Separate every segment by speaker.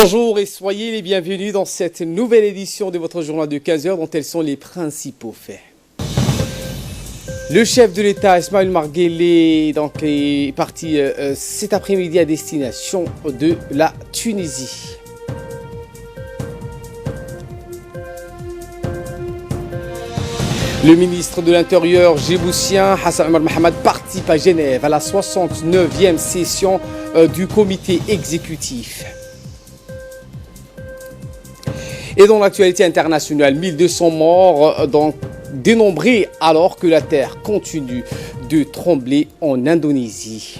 Speaker 1: Bonjour et soyez les bienvenus dans cette nouvelle édition de votre journal de 15 heures dont elles sont les principaux faits. Le chef de l'État, Ismaël Omar Guelleh, est parti cet après-midi à destination de la Tunisie. Le ministre de l'Intérieur djiboutien, Hassan Omar Mohamed, participe à Genève à la 69e session du comité exécutif. Et dans l'actualité internationale, 1200 morts dénombrés alors que la terre continue de trembler en Indonésie.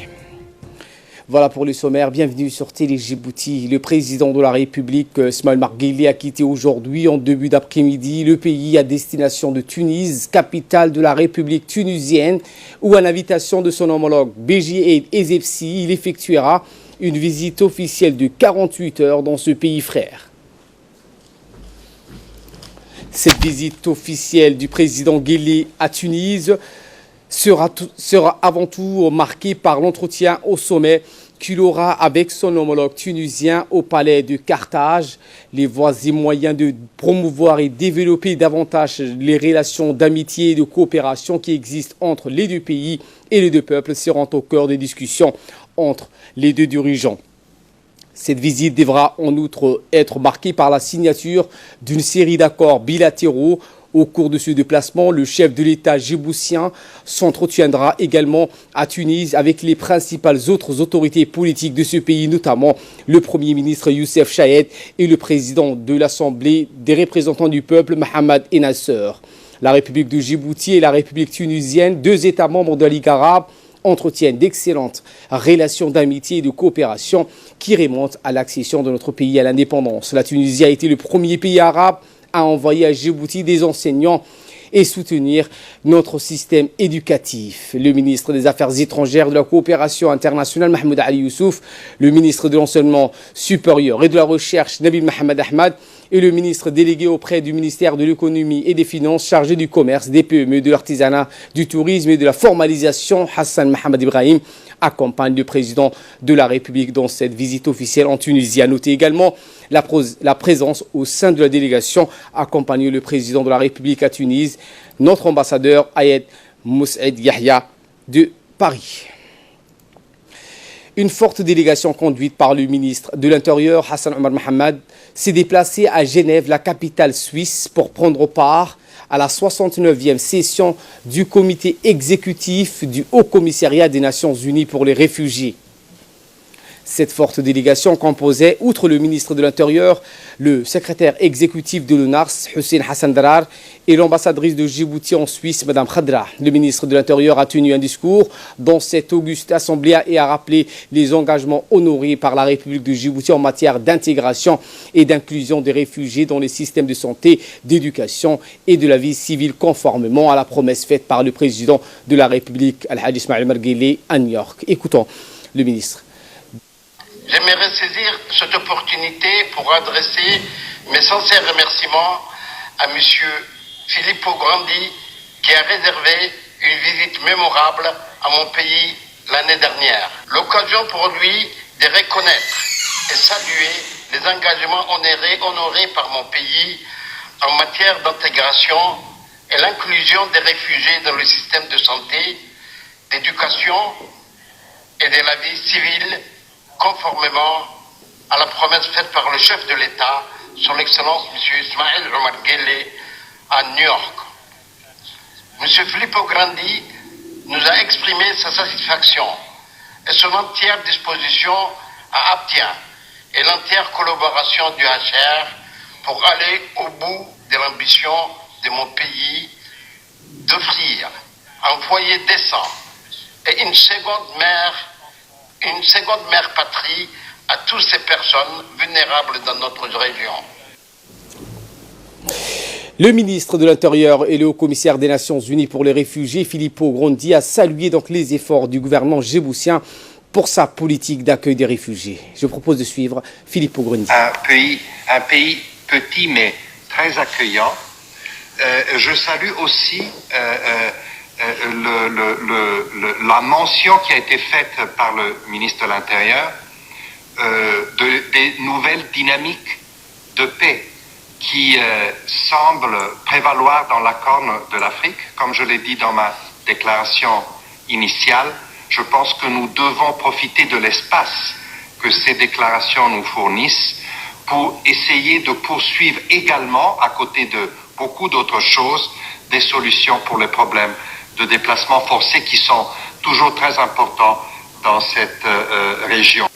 Speaker 1: Voilà pour le sommaire. Bienvenue sur Télé Djibouti. Le président de la République, Ismaël Omar Guelleh, a quitté aujourd'hui en début d'après-midi le pays à destination de Tunis, capitale de la République tunisienne, où à l'invitation de son homologue Béji Essebsi, il effectuera une visite officielle de 48 heures dans ce pays frère. Cette visite officielle du président Guelleh à Tunis sera avant tout marquée par l'entretien au sommet qu'il aura avec son homologue tunisien au palais de Carthage. Les voies et moyens de promouvoir et développer davantage les relations d'amitié et de coopération qui existent entre les deux pays et les deux peuples seront au cœur des discussions entre les deux dirigeants. Cette visite devra en outre être marquée par la signature d'une série d'accords bilatéraux. Au cours de ce déplacement, le chef de l'État djiboutien s'entretiendra également à Tunis avec les principales autres autorités politiques de ce pays, notamment le Premier ministre Youssef Chahed et le président de l'Assemblée des représentants du peuple, Mohamed Ennasser. La République de Djibouti et la République tunisienne, deux États membres de la Ligue arabe, entretiennent d'excellentes relations d'amitié et de coopération qui remontent à l'accession de notre pays à l'indépendance. La Tunisie a été le premier pays arabe à envoyer à Djibouti des enseignants et soutenir notre système éducatif. Le ministre des Affaires étrangères de la coopération internationale, Mahmoud Ali Youssouf, le ministre de l'enseignement supérieur et de la recherche, Nabil Mohamed Ahmad, et le ministre délégué auprès du ministère de l'économie et des finances chargé du commerce, des PME, de l'artisanat, du tourisme et de la formalisation, Hassan Mohamed Ibrahim, accompagne le président de la République dans cette visite officielle en Tunisie. À noter également la présence au sein de la délégation accompagne le président de la République à Tunis, notre ambassadeur Ayed Moussaïd Yahya de Paris. Une forte délégation conduite par le ministre de l'Intérieur, Hassan Omar Mohamed, s'est déplacée à Genève, la capitale suisse, pour prendre part à la 69e session du comité exécutif du Haut Commissariat des Nations Unies pour les réfugiés. Cette forte délégation composait, outre le ministre de l'Intérieur, le secrétaire exécutif de l'UNARS, Hussein Hassan Darar, et l'ambassadrice de Djibouti en Suisse, Mme Khadra. Le ministre de l'Intérieur a tenu un discours dans cette auguste assemblée et a rappelé les engagements honorés par la République de Djibouti en matière d'intégration et d'inclusion des réfugiés dans les systèmes de santé, d'éducation et de la vie civile, conformément à la promesse faite par le président de la République, Al-Hajj Ismaël Omar Guelleh, à New York. Écoutons le ministre.
Speaker 2: J'aimerais saisir cette opportunité pour adresser mes sincères remerciements à M. Filippo Grandi qui a réservé une visite mémorable à mon pays l'année dernière. L'occasion pour lui de reconnaître et saluer les engagements honorés par mon pays en matière d'intégration et l'inclusion des réfugiés dans le système de santé, d'éducation et de la vie civile, conformément à la promesse faite par le chef de l'État, son Excellence M. Ismaël Omar Guelleh, à New York. M. Filippo Grandi nous a exprimé sa satisfaction et son entière disposition à Abtia et l'entière collaboration du HR pour aller au bout de l'ambition de mon pays d'offrir un foyer décent et une seconde mère patrie à toutes ces personnes vulnérables dans notre région.
Speaker 1: Le ministre de l'Intérieur et le haut-commissaire des Nations Unies pour les réfugiés, Filippo Grandi, a salué donc les efforts du gouvernement djiboutien pour sa politique d'accueil des réfugiés. Je propose de suivre Filippo Grandi.
Speaker 3: Un pays petit mais très accueillant. Je salue aussi la mention qui a été faite par le ministre de l'Intérieur des nouvelles dynamiques de paix qui semblent prévaloir dans la Corne de l'Afrique. Comme je l'ai dit dans ma déclaration initiale, je pense que nous devons profiter de l'espace que ces déclarations nous fournissent pour essayer de poursuivre également, à côté de beaucoup d'autres choses, des solutions pour les problèmes de déplacement forcé qui sont toujours très importants dans cette région.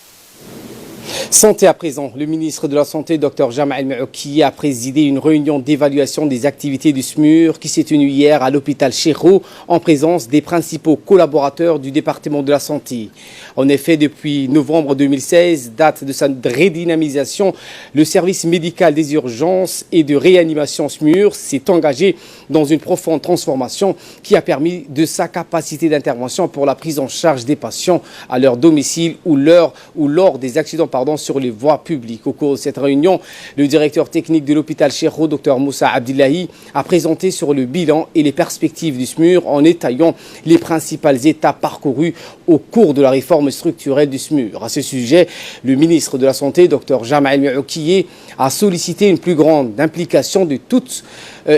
Speaker 1: Santé à présent. Le ministre de la Santé, Dr Jamal Maouki, a présidé une réunion d'évaluation des activités du SMUR qui s'est tenue hier à l'hôpital Chéreau en présence des principaux collaborateurs du département de la santé. En effet, depuis novembre 2016, date de sa redynamisation, le service médical des urgences et de réanimation SMUR s'est engagé dans une profonde transformation qui a permis de sa capacité d'intervention pour la prise en charge des patients à leur domicile ou lors des accidents sur les voies publiques. Au cours de cette réunion, le directeur technique de l'hôpital Chéreau, Dr Moussa Abdillahi, a présenté sur le bilan et les perspectives du SMUR en étayant les principales étapes parcourues au cours de la réforme structurelle du SMUR. À ce sujet, le ministre de la Santé, Dr Jamal Maouki, a sollicité une plus grande implication de toutes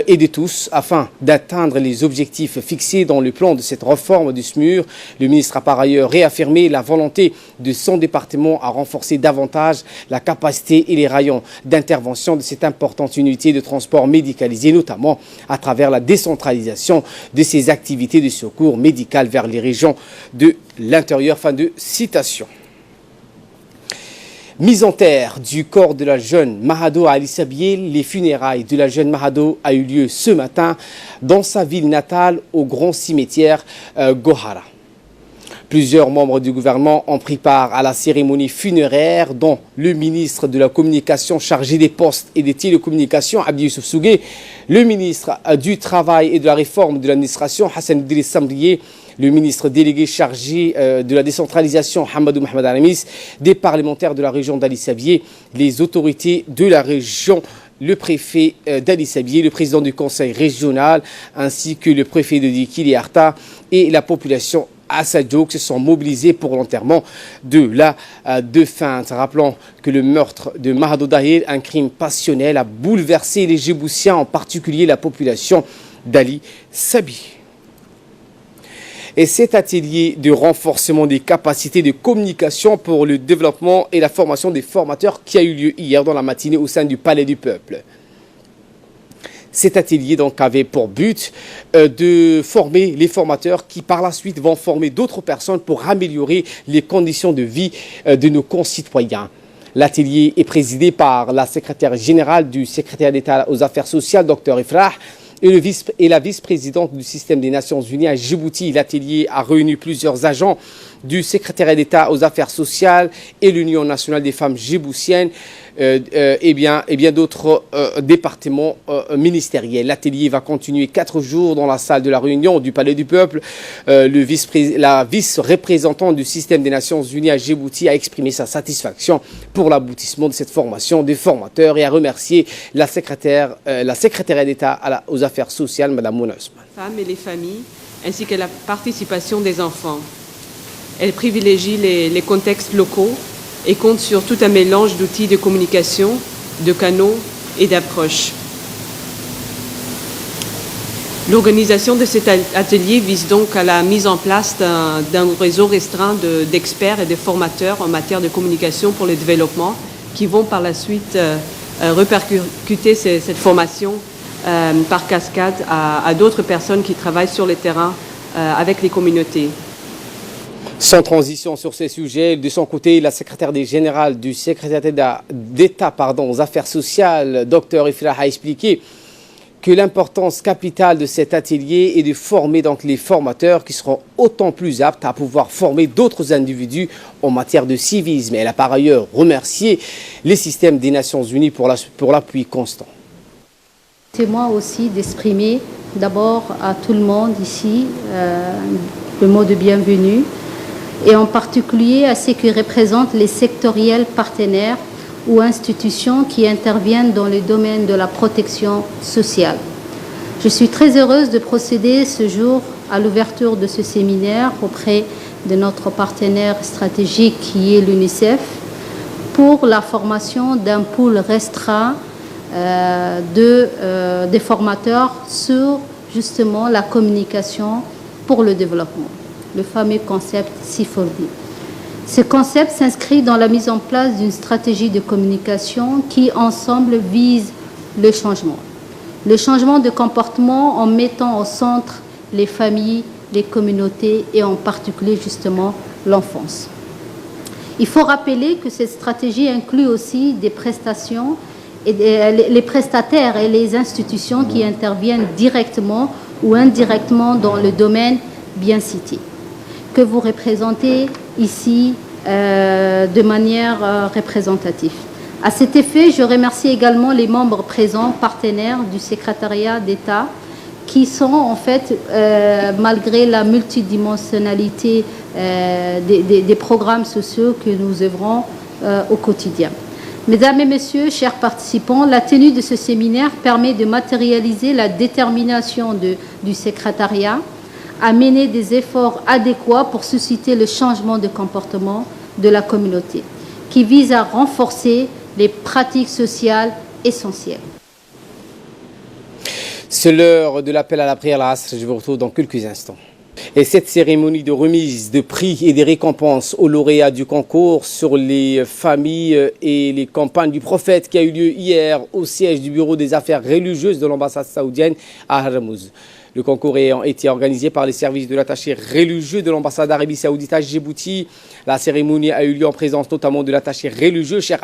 Speaker 1: et de tous afin d'atteindre les objectifs fixés dans le plan de cette réforme du SMUR. Le ministre a par ailleurs réaffirmé la volonté de son département à renforcer davantage la capacité et les rayons d'intervention de cette importante unité de transport médicalisé, notamment à travers la décentralisation de ses activités de secours médical vers les régions de l'intérieur. Fin de citation. Mise en terre du corps de la jeune Mahado Ali Sabié, les funérailles de la jeune Mahado a eu lieu ce matin dans sa ville natale au grand cimetière Gohara. Plusieurs membres du gouvernement ont pris part à la cérémonie funéraire, dont le ministre de la Communication chargé des postes et des télécommunications, Abdi Youssouf Sougué, le ministre du Travail et de la Réforme de l'administration, Hassan Idriss Samrié, le ministre délégué chargé de la décentralisation, Hamadou Mohamed Aramis, des parlementaires de la région d'Ali Sabié, les autorités de la région, le préfet d'Ali Sabié, le président du conseil régional, ainsi que le préfet de Dikili et Arta et la population Assadjouk se sont mobilisés pour l'enterrement de la défunte. Rappelons que le meurtre de Mahado Dahir, un crime passionnel, a bouleversé les Djiboutiens, en particulier la population d'Ali Sabié. Et cet atelier de renforcement des capacités de communication pour le développement et la formation des formateurs qui a eu lieu hier dans la matinée au sein du Palais du Peuple. Cet atelier donc avait pour but de former les formateurs qui par la suite vont former d'autres personnes pour améliorer les conditions de vie de nos concitoyens. L'atelier est présidé par la secrétaire générale du secrétaire d'État aux affaires sociales, Dr Ifrah, et la vice-présidente du système des Nations Unies à Djibouti. L'atelier a réuni plusieurs agents du secrétariat d'État aux affaires sociales et l'Union nationale des femmes djiboutiennes et bien d'autres départements ministériels. L'atelier va continuer 4 jours dans la salle de la réunion du Palais du Peuple. La vice-représentante du système des Nations Unies à Djibouti a exprimé sa satisfaction pour l'aboutissement de cette formation des formateurs et a remercié la secrétaire d'État aux affaires sociales, Mme Mouna Ousmane.
Speaker 4: Femmes et les familles, ainsi que la participation des enfants. Elle privilégie les contextes locaux et compte sur tout un mélange d'outils de communication, de canaux et d'approches. L'organisation de cet atelier vise donc à la mise en place d'un réseau restreint d'experts et de formateurs en matière de communication pour le développement qui vont par la suite répercuter cette formation par cascade à d'autres personnes qui travaillent sur le terrain avec les communautés.
Speaker 1: Sans transition sur ces sujets, de son côté, la secrétaire générale du secrétaire d'État aux affaires sociales, Dr Ifrah, a expliqué que l'importance capitale de cet atelier est de former donc les formateurs qui seront autant plus aptes à pouvoir former d'autres individus en matière de civisme. Elle a par ailleurs remercié les systèmes des Nations Unies pour l'appui constant.
Speaker 5: C'est moi aussi d'exprimer d'abord à tout le monde ici le mot de bienvenue et en particulier à ceux qui représentent les sectoriels partenaires ou institutions qui interviennent dans le domaine de la protection sociale. Je suis très heureuse de procéder ce jour à l'ouverture de ce séminaire auprès de notre partenaire stratégique qui est l'UNICEF pour la formation d'un pool restreint des formateurs sur justement la communication pour le développement, le fameux concept C4D. Ce concept s'inscrit dans la mise en place d'une stratégie de communication qui, ensemble, vise le changement de comportement en mettant au centre les familles, les communautés et en particulier justement l'enfance. Il faut rappeler que cette stratégie inclut aussi des prestations et les prestataires et les institutions qui interviennent directement ou indirectement dans le domaine bien cité, que vous représentez ici de manière représentative. À cet effet, je remercie également les membres présents, partenaires du secrétariat d'État, qui sont en fait, malgré la multidimensionnalité des programmes sociaux que nous œuvrons au quotidien. Mesdames et messieurs, chers participants, la tenue de ce séminaire permet de matérialiser la détermination du secrétariat à mener des efforts adéquats pour susciter le changement de comportement de la communauté, qui vise à renforcer les pratiques sociales essentielles.
Speaker 1: C'est l'heure de l'appel à la prière à l'Asr. Je vous retrouve dans quelques instants. Et cette cérémonie de remise de prix et des récompenses aux lauréats du concours sur les familles et les campagnes du prophète qui a eu lieu hier au siège du bureau des affaires religieuses de l'ambassade saoudienne à Hormuz. Le concours ayant été organisé par les services de l'attaché religieux de l'ambassade d'Arabie Saoudite à Djibouti. La cérémonie a eu lieu en présence notamment de l'attaché religieux, Cheikh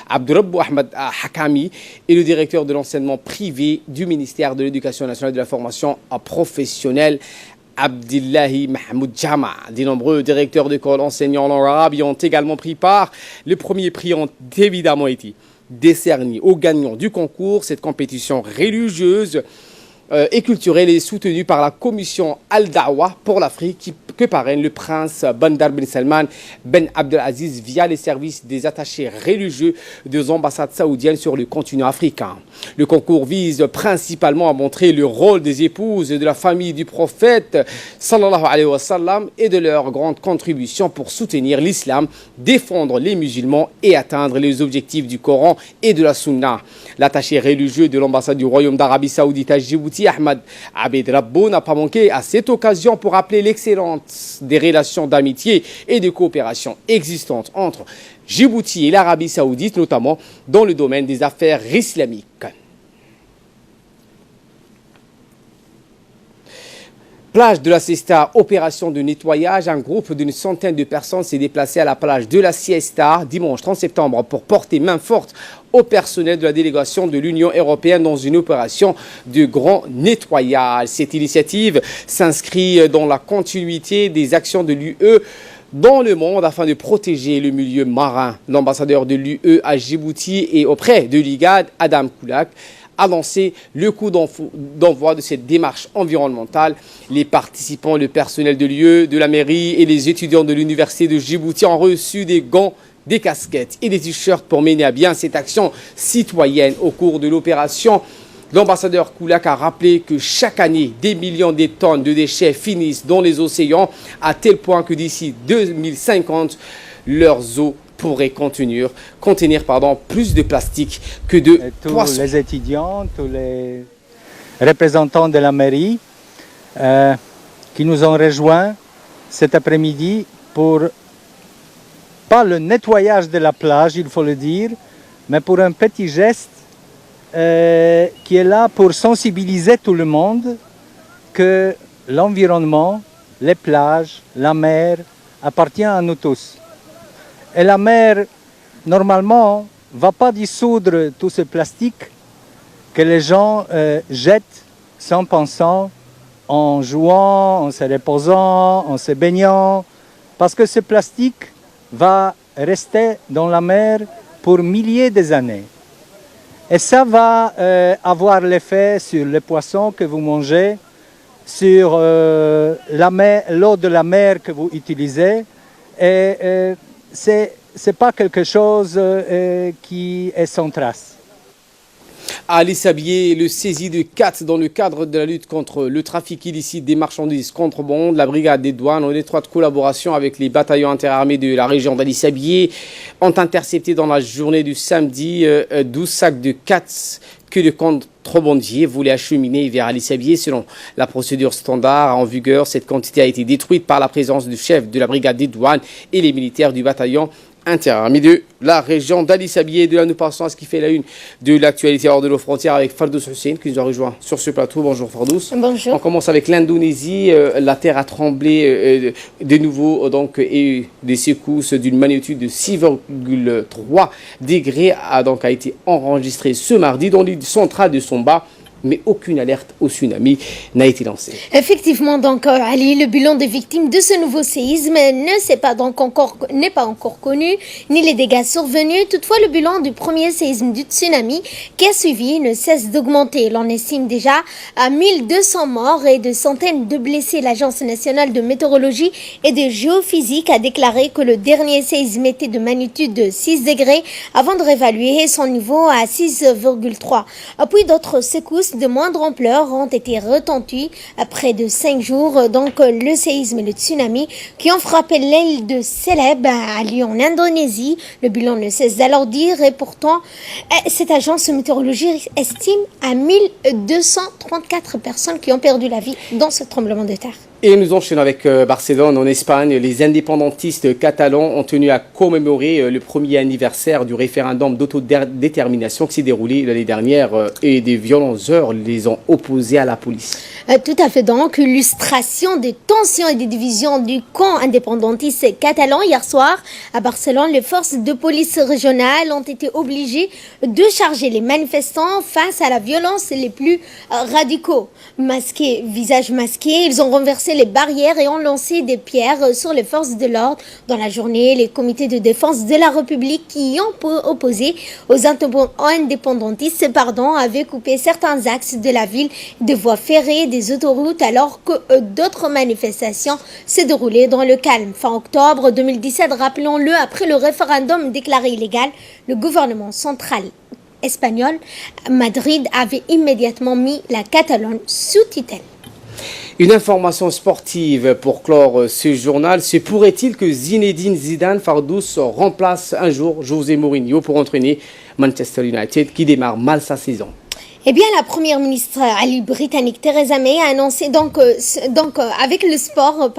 Speaker 1: Abdurrabbou Ahmed Hakami, et le directeur de l'enseignement privé du ministère de l'Éducation nationale et de la formation professionnelle, Abdillahi Mahmoud Jama. Des nombreux directeurs d'école enseignants en arabe y ont également pris part. Les premiers prix ont évidemment été décernés aux gagnants du concours. Cette compétition religieuse et culturelle est soutenue par la commission Al-Dawa pour l'Afrique que parraine le prince Bandar bin Salman Ben Abdelaziz via les services des attachés religieux des ambassades saoudiennes sur le continent africain. Le concours vise principalement à montrer le rôle des épouses de la famille du prophète sallallahu alayhi wa sallam et de leur grande contribution pour soutenir l'islam, défendre les musulmans et atteindre les objectifs du Coran et de la Sunna. L'attaché religieux de l'ambassade du Royaume d'Arabie Saoudite à Djibouti, Ahmed Abed Rabbo, n'a pas manqué à cette occasion pour rappeler l'excellence des relations d'amitié et de coopération existantes entre Djibouti et l'Arabie Saoudite, notamment dans le domaine des affaires islamiques. Plage de la Siesta, opération de nettoyage. Un groupe d'une centaine de personnes s'est déplacé à la plage de la Siesta dimanche 30 septembre pour porter main forte au personnel de la délégation de l'Union européenne dans une opération de grand nettoyage. Cette initiative s'inscrit dans la continuité des actions de l'UE dans le monde afin de protéger le milieu marin. L'ambassadeur de l'UE à Djibouti et auprès de l'IGAD, Adam Koulak, a lancé le coup d'envoi de cette démarche environnementale. Les participants, le personnel de l'UE, de la mairie et les étudiants de l'université de Djibouti ont reçu des gants, des casquettes et des t-shirts pour mener à bien cette action citoyenne. Au cours de l'opération, l'ambassadeur Koulak a rappelé que chaque année, des millions de tonnes de déchets finissent dans les océans, à tel point que d'ici 2050, leurs eaux pourraient contenir plus de plastique que de poissons.
Speaker 6: Tous les étudiants, tous les représentants de la mairie qui nous ont rejoints cet après-midi pour, pas le nettoyage de la plage, il faut le dire, mais pour un petit geste qui est là pour sensibiliser tout le monde que l'environnement, les plages, la mer appartient à nous tous. Et la mer, normalement, ne va pas dissoudre tout ce plastique que les gens jettent sans pensant, en jouant, en se reposant, en se baignant, parce que ce plastique va rester dans la mer pour milliers d'années. Et ça va avoir l'effet sur les poissons que vous mangez, sur l'eau de la mer que vous utilisez. Et c'est pas quelque chose qui est sans trace.
Speaker 1: À Ali Sabié, le saisi de 4 dans le cadre de la lutte contre le trafic illicite des marchandises contrebandes, la brigade des douanes, en étroite collaboration avec les bataillons interarmés de la région d'Ali Sabié, ont intercepté dans la journée du samedi 12 sacs de 4 que le contrebandier voulait acheminer vers Ali Sabié. Selon la procédure standard en vigueur, cette quantité a été détruite par la présence du chef de la brigade des douanes et les militaires du bataillon interarmé de la région d'Ali Sabié. De là, nous passons à ce qui fait la une de l'actualité hors de nos frontières avec Fardous Hussein qui nous a rejoint sur ce plateau. Bonjour Fardous.
Speaker 7: Bonjour.
Speaker 1: On commence avec l'Indonésie. La terre a tremblé de nouveau et des secousses d'une magnitude de 6,3 degrés a été enregistrée ce mardi dans l'île centrale de Sumba. Mais aucune alerte au tsunami n'a été lancée.
Speaker 7: Effectivement, donc, Ali, le bilan des victimes de ce nouveau séisme n'est pas encore connu, ni les dégâts survenus. Toutefois, le bilan du premier séisme du tsunami qui a suivi ne cesse d'augmenter. L'on estime déjà à 1200 morts et de centaines de blessés. L'Agence nationale de météorologie et de géophysique a déclaré que le dernier séisme était de magnitude de 6 degrés avant de réévaluer son niveau à 6,3. Puis d'autres secousses de moindre ampleur ont été retentis après de 5 jours. Donc le séisme et le tsunami qui ont frappé l'île de Celeb à Lyon en Indonésie. Le bilan ne cesse d'alourdir et pourtant cette agence météorologique estime à 1234 personnes qui ont perdu la vie dans ce tremblement de terre.
Speaker 1: Et nous enchaînons avec Barcelone en Espagne. Les indépendantistes catalans ont tenu à commémorer le premier anniversaire du référendum d'autodétermination qui s'est déroulé l'année dernière et des violentes heures les ont opposés à la police.
Speaker 7: Tout à fait, donc, illustration des tensions et des divisions du camp indépendantiste catalan. Hier soir, à Barcelone, les forces de police régionales ont été obligées de charger les manifestants face à la violence les plus radicaux. Masqués, visages masqués, ils ont renversé les barrières et ont lancé des pierres sur les forces de l'ordre. Dans la journée, les comités de défense de la République qui ont opposé aux indépendantistes avaient coupé certains axes de la ville, des voies ferrées, des autoroutes, alors que d'autres manifestations se déroulaient dans le calme. Fin octobre 2017, rappelons-le, après le référendum déclaré illégal, le gouvernement central espagnol, Madrid, avait immédiatement mis la Catalogne sous tutelle.
Speaker 1: Une information sportive pour clore ce journal. Se pourrait-il que Zinedine Zidane Fardous remplace un jour José Mourinho pour entraîner Manchester United qui démarre mal sa saison?
Speaker 7: Eh bien, la première ministre britannique Theresa May a annoncé avec le sport,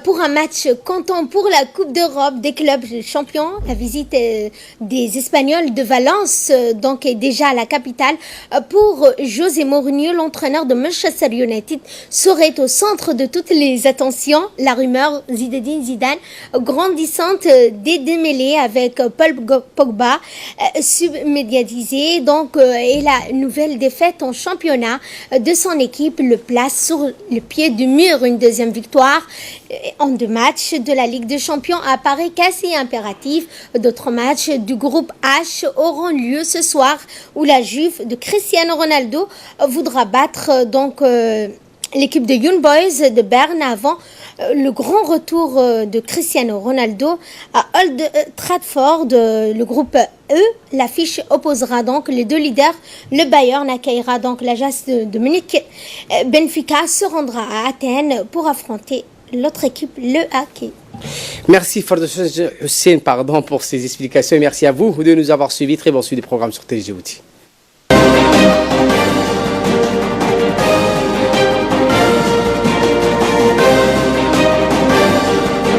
Speaker 7: pour un match comptant pour la Coupe d'Europe des clubs champions, la visite des Espagnols de Valence, est déjà à la capitale. Pour José Mourinho, l'entraîneur de Manchester United, serait au centre de toutes les attentions. La rumeur Zinedine Zidane grandissante des démêlés avec Paul Pogba, submédiatisé, et la nouvelle défaite en championnat de son équipe le place sur le pied du mur. Une deuxième victoire en 2 matchs de la Ligue des Champions apparaît quasi impératif. D'autres matchs du groupe H auront lieu ce soir où la Juve de Cristiano Ronaldo voudra battre l'équipe de Young Boys de Berne avant le grand retour de Cristiano Ronaldo à Old Trafford. Le groupe E, l'affiche opposera les 2 leaders. Le Bayern accueillera l'Ajax de Munich. Benfica se rendra à Athènes pour affronter l'autre équipe, le AK.
Speaker 1: Merci Fardous Hussein pour ces explications et merci à vous de nous avoir suivis. Très bon suivi des programmes sur Télé Djibouti.